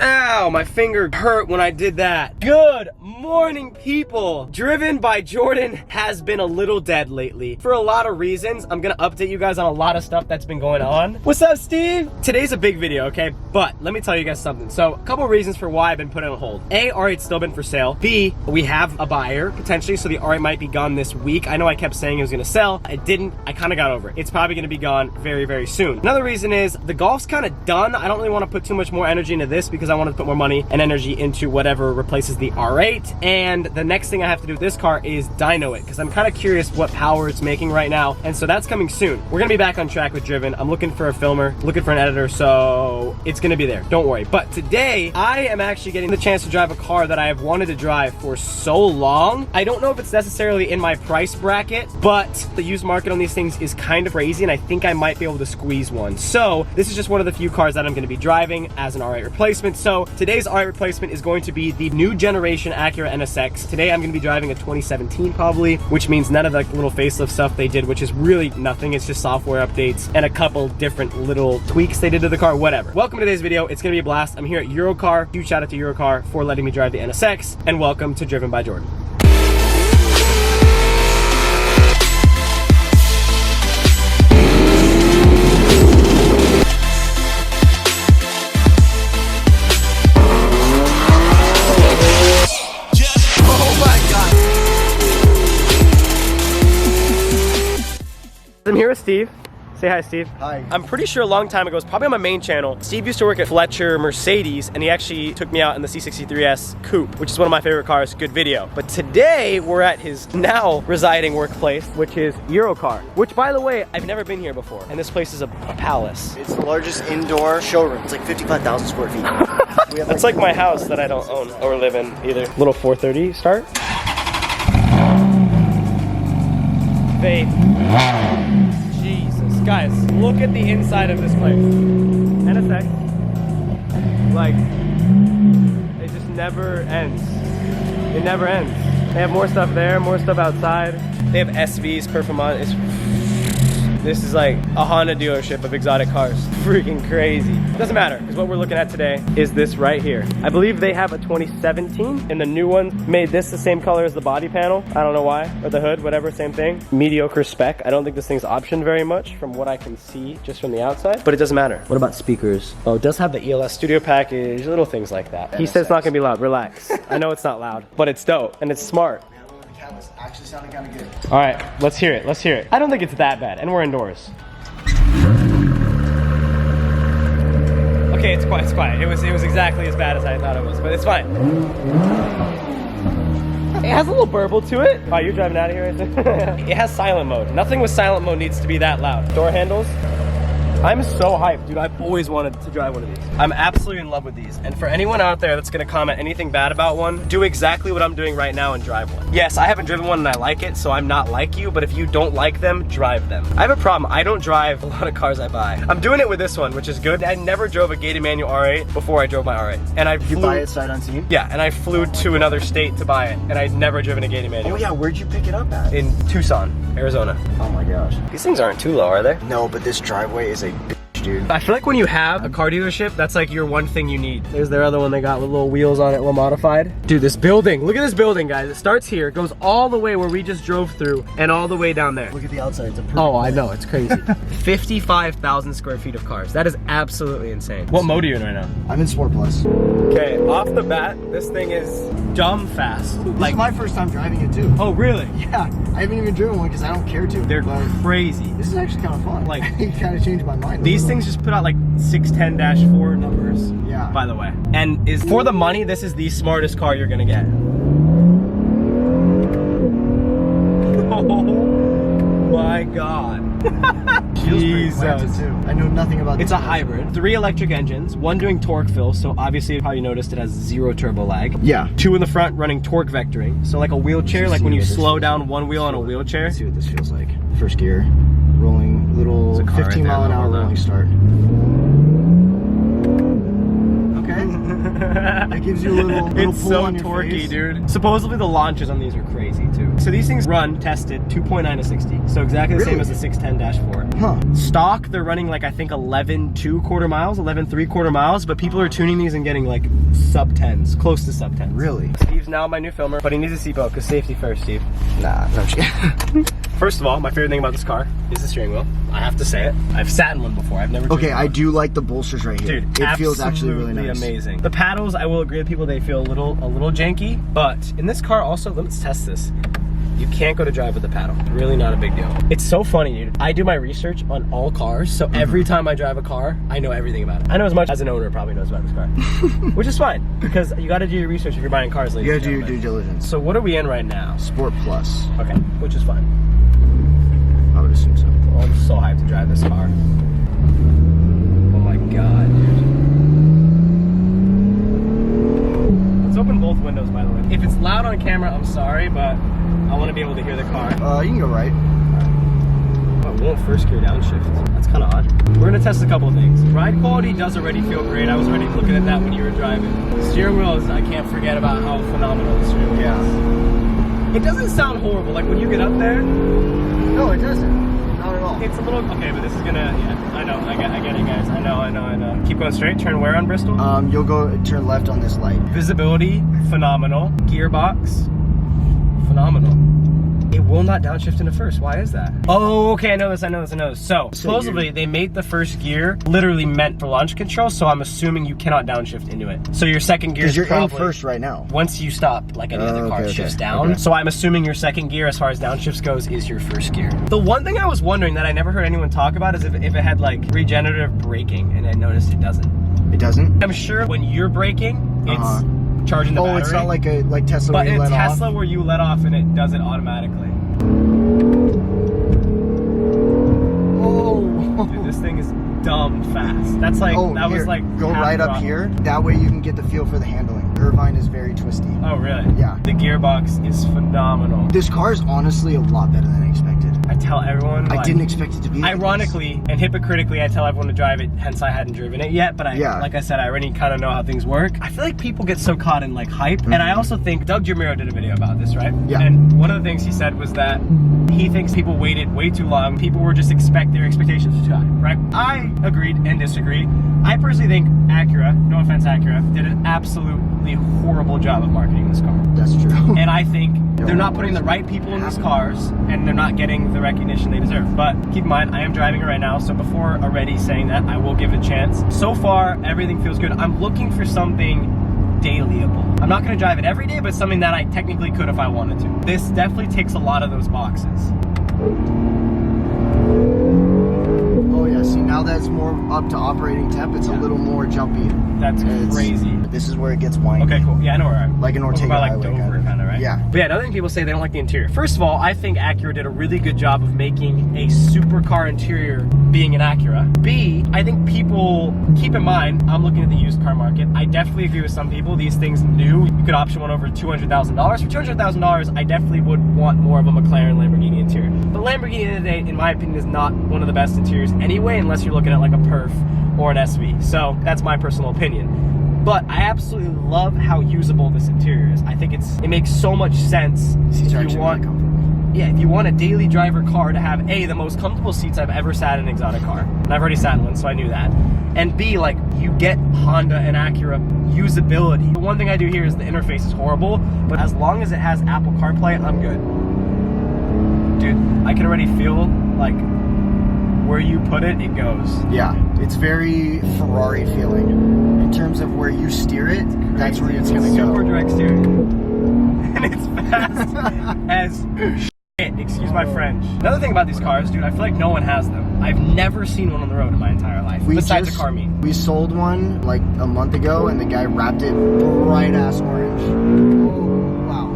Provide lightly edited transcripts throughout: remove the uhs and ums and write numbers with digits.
Ow, my finger hurt when I did that. Good morning, people. Driven by Jordan has been a little dead lately for a lot of reasons. I'm gonna update you guys on a lot of stuff that's been going on. What's up, Steve? Today's a big video, okay? But let me tell you guys something. So a couple reasons for why I've been putting it on hold. A, R8's still been for sale. B, we have a buyer potentially, so the R8 might be gone this week. I know I kept saying it was gonna sell. It didn't. I kind of got over it. It's probably gonna be gone very, very soon. Another reason is the Golf's kind of done. I don't really want to put too much more energy into this because I want to put more money and energy into whatever replaces the R8. And the next thing I have to do with this car is dyno it because I'm kind of curious what power it's making right now. And so that's coming soon. We're gonna be back on track with Driven. I'm looking for a filmer, looking for an editor, so it's gonna be there. Don't worry. But today I am actually getting the chance to drive a car that I have wanted to drive for so long. I don't know if it's necessarily in my price bracket, but the used market on these things is kind of crazy, and I think I might be able to squeeze one. So this is just one of the few cars that I'm going to be driving as an R8 replacement. So today's R8 replacement is going to be the new generation Acura NSX. Today I'm going to be driving a 2017 probably, which means none of the little facelift stuff they did, which is really nothing. It's just software updates and a couple different little tweaks they did to the car, whatever. Welcome to today's video. It's going to be a blast. I'm here at Eurocar. Huge shout out to Eurocar for letting me drive the NSX, and welcome to Driven by Jordan. I'm here with Steve. Say hi, Steve. Hi. I'm pretty sure a long time ago, it was probably on my main channel, Steve used to work at Fletcher Mercedes, and he actually took me out in the C63S Coupe, which is one of my favorite cars. Good video. But today, we're at his now residing workplace, which is Eurocar, which, by the way, I've never been here before. And this place is a palace. It's the largest indoor showroom. It's like 55,000 square feet. It's like my house that I don't own or live in either. Little 4:30 start. Faith. Guys, look at the inside of this place. NSX. Like, it just never ends. It never ends. They have more stuff there, more stuff outside. They have SVs, performance. This is like a Honda dealership of exotic cars. Freaking crazy. Doesn't matter, because what we're looking at today is this right here. I believe they have a 2017, and the new one made this the same color as the body panel. I don't know why, or the hood, whatever, same thing. Mediocre spec. I don't think this thing's optioned very much from what I can see just from the outside, but it doesn't matter. What about speakers? Oh, it does have the ELS studio package, little things like that. He said it's not gonna be loud, relax. I know it's not loud, but it's dope, and it's smart. It's actually sounding kind of good. All right, let's hear it, let's hear it. I don't think it's that bad, and we're indoors. Okay, it's quiet, it's quiet. It was exactly as bad as I thought it was, but it's fine. It has a little burble to it. Oh, you're driving out of here, I think? It has silent mode. Nothing with silent mode needs to be that loud. Door handles. I'm so hyped, dude. I've always wanted to drive one of these. I'm absolutely in love with these. And for anyone out there that's gonna comment anything bad about one, do exactly what I'm doing right now and drive one. Yes, I haven't driven one and I like it, so I'm not like you, but if you don't like them, drive them. I have a problem. I don't drive a lot of cars I buy. I'm doing it with this one, which is good. I never drove a gated manual R8 before I drove my R8. And I flew, you buy it sight unseen? Yeah, and I flew to another state to buy it, and I'd never driven a gated manual. Oh yeah, where'd you pick it up at? In Tucson, Arizona. Oh my gosh. These things aren't too low, are they? No, but this driveway is a bitch, dude. I feel like when you have a car dealership, that's like your one thing you need. There's their other one they got with little wheels on it, a little modified. Dude, this building, look at this building, guys. It starts here, goes all the way where we just drove through, and all the way down there. Look at the outside, it's a perfect Oh, I know, it's crazy. 55,000 square feet of cars. That is absolutely insane. What mode are you in right now? I'm in Sport Plus. Okay, off the bat, this thing is dumb fast. This is my first time driving it too. Oh, really? Yeah, I haven't even driven one because I don't care to. They're crazy. This is actually kind of fun. Like, it kind of changed my mind. These things just put out like 610-4 numbers. Yeah. By the way. And is for the money, this is the smartest car you're gonna get. Oh my God. Jesus. I know nothing about this. It's a hybrid. 3 electric engines, 1 doing torque fill, so obviously you probably noticed it has 0 turbo lag. Yeah. 2 in the front running torque vectoring. So like a wheelchair, like when you slow down one wheel on a wheelchair. Let's see what this feels like. First gear, rolling, little 15 mile an hour rolling start. Okay. It gives you a little It's pull so on your torquey, face. dude. Supposedly the launches on these are crazy too. So these things run tested 2.9 to 60. So exactly the same Really? as the 610-4. Huh. Stock, they're running like I think 11 2/4 miles, 11 3/4 miles, but people are tuning these and getting like sub 10s, close to sub 10s. Really? Steve's now my new filmer, but he needs a seatbelt because safety first, Steve. Nah, no shit. First of all, my favorite thing about this car is the steering wheel. I have to say it. I've sat in one before. I've never. Okay, driven I one. do like the bolsters right here. Dude, it feels actually really nice. Amazing. The paddles, I will agree with people, they feel a little janky, but in this car also, let's test this. You can't go to drive with the paddle. Really not a big deal. It's so funny, dude. I do my research on all cars, so every time I drive a car, I know everything about it. I know as much as an owner probably knows about this car, which is fine because you got to do your research if you're buying cars. You gotta do your due diligence. So what are we in right now? Sport Plus. Okay, which is fine. I would assume so. Oh, I'm so hyped to drive this car. Oh my god, dude. Let's open both windows, by the way. If it's loud on camera, I'm sorry, but I want to be able to hear the car. You can go right. Oh, we won't first gear downshift. That's kind of odd. We're gonna test a couple of things. Ride quality does already feel great. I was already looking at that when you were driving. Steering wheel is, I can't forget about how phenomenal the steering wheel is. It doesn't sound horrible. Like when you get up there, No, it doesn't. Not at all. it's a little, okay, but this is gonna, yeah, I know, I get it, guys. I know. Keep going straight, turn where on Bristol? You'll go turn left on this light. Visibility, phenomenal. Gearbox, phenomenal. It will not downshift into first. Why is that? Oh, okay, I know this. So, supposedly, they made the first gear literally meant for launch control, so I'm assuming you cannot downshift into it. So your second gear is Because you're probably... in first right now. Once you stop, like any other car, okay, shifts okay, down. okay. So I'm assuming your second gear, as far as downshifts goes, is your first gear. The one thing I was wondering that I never heard anyone talk about is if it had like regenerative braking, and I noticed it doesn't. It doesn't? I'm sure when you're braking, it's charging the battery. Oh, it's not like a Tesla But where in you a let Tesla off? where you let off and it does it automatically. Oh. Dude, this thing is dumb fast. That's like, that here, was like go half right up throttle. here. That way you can get the feel for the handling. Irvine is very twisty. Oh, really? Yeah. The gearbox is phenomenal. This car is honestly a lot better than I expected. I tell everyone. I like, didn't expect it to be like ironically and hypocritically, I tell everyone to drive it, hence I hadn't driven it yet, but like I said, I already kind of know how things work. I feel like people get so caught in like hype, and I also think, Doug Jamiro did a video about this, right? Yeah. And one of the things he said was that he thinks people waited way too long. People were just their expectations were too high, right? I agreed and disagreed. I personally think Acura, no offense Acura, did an absolutely horrible job of marketing this car. That's true. And I think they're not putting the right people in these cars, and they're not getting the recognition they deserve. But keep in mind, I am driving it right now, so before already saying that, I will give it a chance. So far, everything feels good. I'm looking for something dailyable. I'm not gonna drive it every day, but something that I technically could if I wanted to. This definitely ticks a lot of those boxes. Oh yeah, see now that's more up to operating temp, it's a little more jumpy. That's crazy. This is where it gets whiny. Okay, cool. Yeah, I know where I'm. Like an Ortega by like highway Dover kind of, right? Yeah. But yeah, another thing people say they don't like the interior. First of all, I think Acura did a really good job of making a supercar interior being an Acura. B, I think people, keep in mind, I'm looking at the used car market. I definitely agree with some people. These things new, you could option one over $200,000. For $200,000, I definitely would want more of a McLaren Lamborghini interior. But Lamborghini, at the end of the day, in my opinion, is not one of the best interiors anyway, unless you're looking at like a Perf or an SV. So that's my personal opinion. But I absolutely love how usable this interior is. I think it makes so much sense if you want, if you want a daily driver car to have A, the most comfortable seats I've ever sat in an exotic car. And I've already sat in one, so I knew that. And B, like, you get Honda and Acura usability. The one thing I do here is the interface is horrible, but as long as it has Apple CarPlay, I'm good. Dude, I can already feel like where you put it, it goes. Yeah, it's very Ferrari feeling. In terms of where you steer it, that's where it's gonna go. Super direct steering. And it's fast as shit, excuse my French. Another thing about these cars, dude, I feel like no one has them. I've never seen one on the road in my entire life, besides a car meet. We sold one like a month ago and the guy wrapped it bright ass orange. Oh, wow.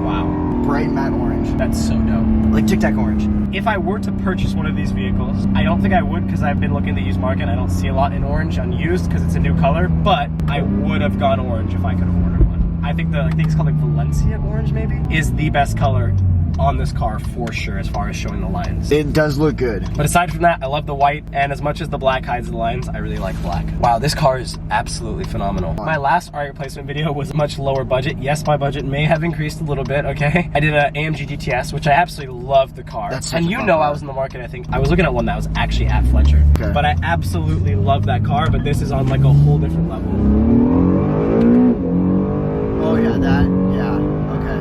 Wow. Bright matte orange. That's so dope. Like Tic Tac orange. If I were to purchase one of these vehicles, I don't think I would because I've been looking at the used market. I don't see a lot in orange unused because it's a new color, but I would have gone orange if I could have ordered one. I think it's called like Valencia orange maybe, is the best color on this car for sure as far as showing the lines. It does look good. But aside from that, I love the white, and as much as the black hides the lines, I really like black. Wow, this car is absolutely phenomenal. My last RA replacement video was much lower budget. Yes, my budget may have increased a little bit, okay? I did an AMG GTS, which I absolutely love the car. And you know I was in the market, I think. I was looking at one that was actually at Fletcher. Okay. But I absolutely love that car, but this is on like a whole different level. Oh yeah, okay.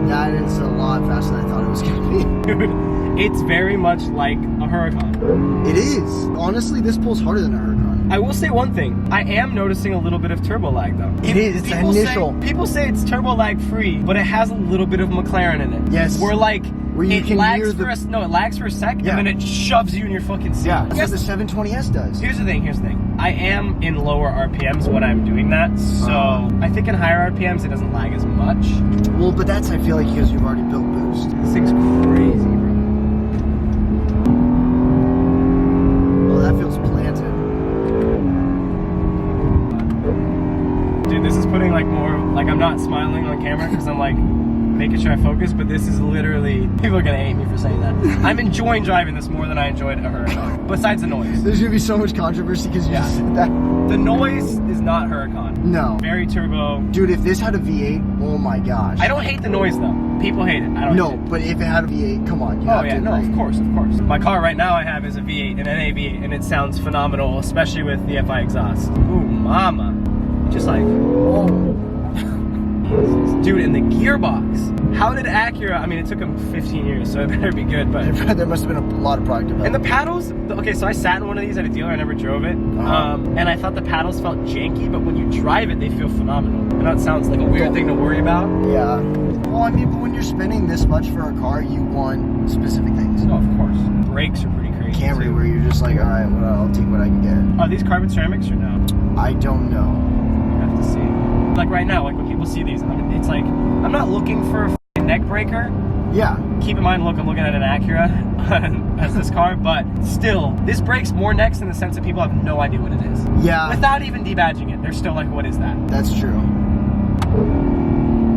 That is a lot faster than I thought it was gonna be. Dude, it's very much like a Huracan. It is. Honestly, this pulls harder than a Huracan. I will say one thing. I am noticing a little bit of turbo lag though. It is. It's initial. People say it's turbo lag free, but it has a little bit of McLaren in it. Yes. Where you can hear it lags for a sec, and then it shoves you in your fucking seat. Yeah, that's what the 720S does. Here's the thing. I am in lower RPMs when I'm doing that, so I think in higher RPMs it doesn't lag as much. Well, but that's, I feel like, because you've already built boost. This thing's crazy, bro. Oh, that feels planted. Dude, this is putting I'm not smiling on camera because I'm making sure I focus, but this is literally, people are gonna hate me for saying that. I'm enjoying driving this more than I enjoyed a Huracan, besides the noise. There's gonna be so much controversy because you just said that. The noise is not Huracan. No. Very turbo. Dude, if this had a V8, oh my gosh. I don't hate the noise though. People hate it. I don't hate it. But if it had a V8, come on, you have to agree. No, of course. My car right now I have is a V8, an NA V8, and it sounds phenomenal, especially with the FI exhaust. Ooh, mama. Just whoa. Dude, in the gearbox. How did Acura, I mean, it took them 15 years, so it better be good, but... There must have been a lot of product development. And the paddles, okay, so I sat in one of these at a dealer, I never drove it, and I thought the paddles felt janky, but when you drive it, they feel phenomenal. I know it sounds like a weird thing to worry about. Yeah. Well, I mean, but when you're spending this much for a car, you want specific things. Oh, of course. Brakes are pretty crazy. Camry, where you're just like, all right, well, I'll take what I can get. Are these carbon ceramics or no? I don't know. You have to see. Like right now, like when people see these, I mean, it's like, I'm not looking for a neck breaker. Yeah. Keep in mind, look, I'm looking at an Acura as this car, but still, this breaks more necks in the sense that people have no idea what it is. Yeah. Without even debadging it, they're still like, what is that? That's true.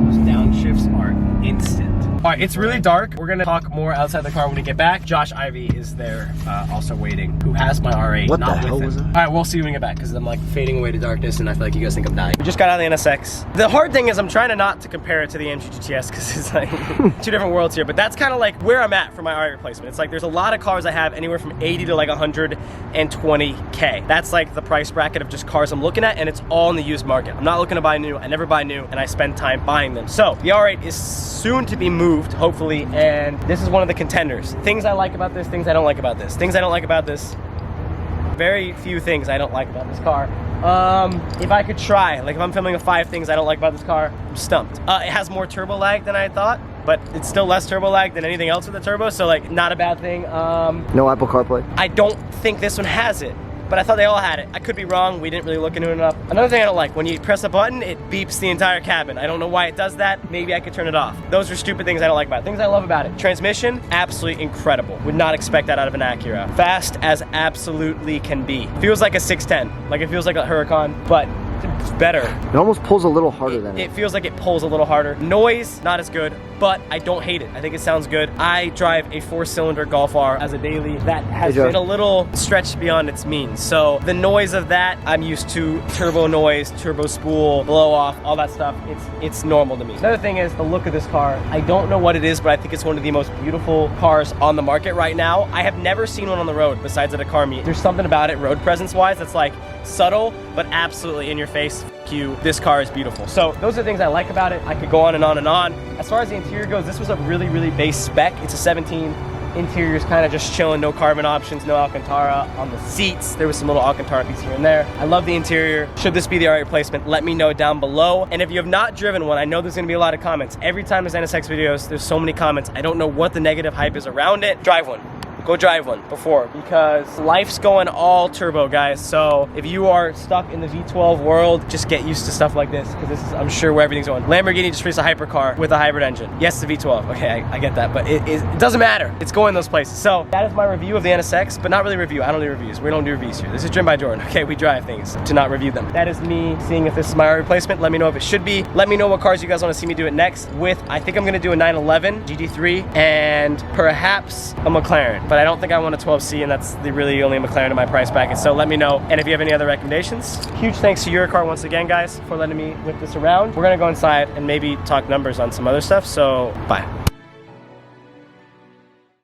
Those downshifts are instant. All right, it's really dark. We're gonna talk more outside the car when we get back. Josh Ivy is there, also waiting, who has my R8. What the hell was that? All right, we'll see when we get back, because I'm like fading away to darkness, and I feel like you guys think I'm dying. We just got out of the NSX. The hard thing is I'm trying to not to compare it to the AMG GTS, because it's like two different worlds here, but that's kind of like where I'm at for my R8 replacement. It's like there's a lot of cars I have anywhere from 80 to like 120K. That's like the price bracket of just cars I'm looking at, and it's all in the used market. I'm not looking to buy new. I never buy new, and I spend time buying them. So the R8 is soon to be moved, hopefully, and this is one of the contenders. Things I like about this, things I don't like about this. Things I don't like about this, very few things I don't like about this car. If I could try, like if I'm filming a 5 things I don't like about this car, I'm stumped. It has more turbo lag than I thought, but it's still less turbo lag than anything else with the turbo, so like not a bad thing. No Apple CarPlay? I don't think this one has it, but I thought they all had it. I could be wrong, we didn't really look into it enough. Another thing I don't like, when you press a button, it beeps the entire cabin. I don't know why it does that. Maybe I could turn it off. Those are stupid things I don't like about it. Things I love about it. Transmission, absolutely incredible. Would not expect that out of an Acura. Fast as absolutely can be. Feels like a 610. Like it feels like a Huracan, but it's better. It almost pulls a little harder than it. It feels like it pulls a little harder. Noise, not as good, but I don't hate it. I think it sounds good. I drive a 4-cylinder Golf R as a daily that has been a little stretched beyond its means. So the noise of that, I'm used to. Turbo noise, turbo spool, blow off, all that stuff. It's normal to me. Another thing is the look of this car. I don't know what it is, but I think it's one of the most beautiful cars on the market right now. I have never seen one on the road besides at a car meet. There's something about it road presence wise that's like subtle, but absolutely in your face. F you, this car is beautiful. So those are the things I like about it. I could go on and on and on. As far as the interior goes, this was a really, really base spec. It's a 17. Interior's kind of just chilling, no carbon options, no Alcantara on the seats. There was some little Alcantara piece here and there. I love the interior. Should this be the R8 replacement? Let me know down below. And if you have not driven one, I know there's gonna be a lot of comments. Every time there's NSX videos, there's so many comments. I don't know what the negative hype is around it. Drive one. go drive one before, because life's going all turbo, guys. So if you are stuck in the V12 world, just get used to stuff like this, because this is, I'm sure, where everything's going. Lamborghini just released a hypercar with a hybrid engine. Yes, it's a V12. Okay, I get that, but it doesn't matter. It's going those places. So that is my review of the NSX, but not really review. I don't do reviews. We don't do reviews here. This is Driven by Jordan. Okay, we drive things to not review them. That is me seeing if this is my replacement. Let me know if it should be. Let me know what cars you guys want to see me do it next with. I think I'm gonna do a 911 GT3 and perhaps a McLaren, but I don't think I want a 12C, and that's the really only McLaren in my price bracket. So let me know, and if you have any other recommendations. Huge thanks to Your Car once again, guys, for letting me whip this around. We're gonna go inside and maybe talk numbers on some other stuff, so bye.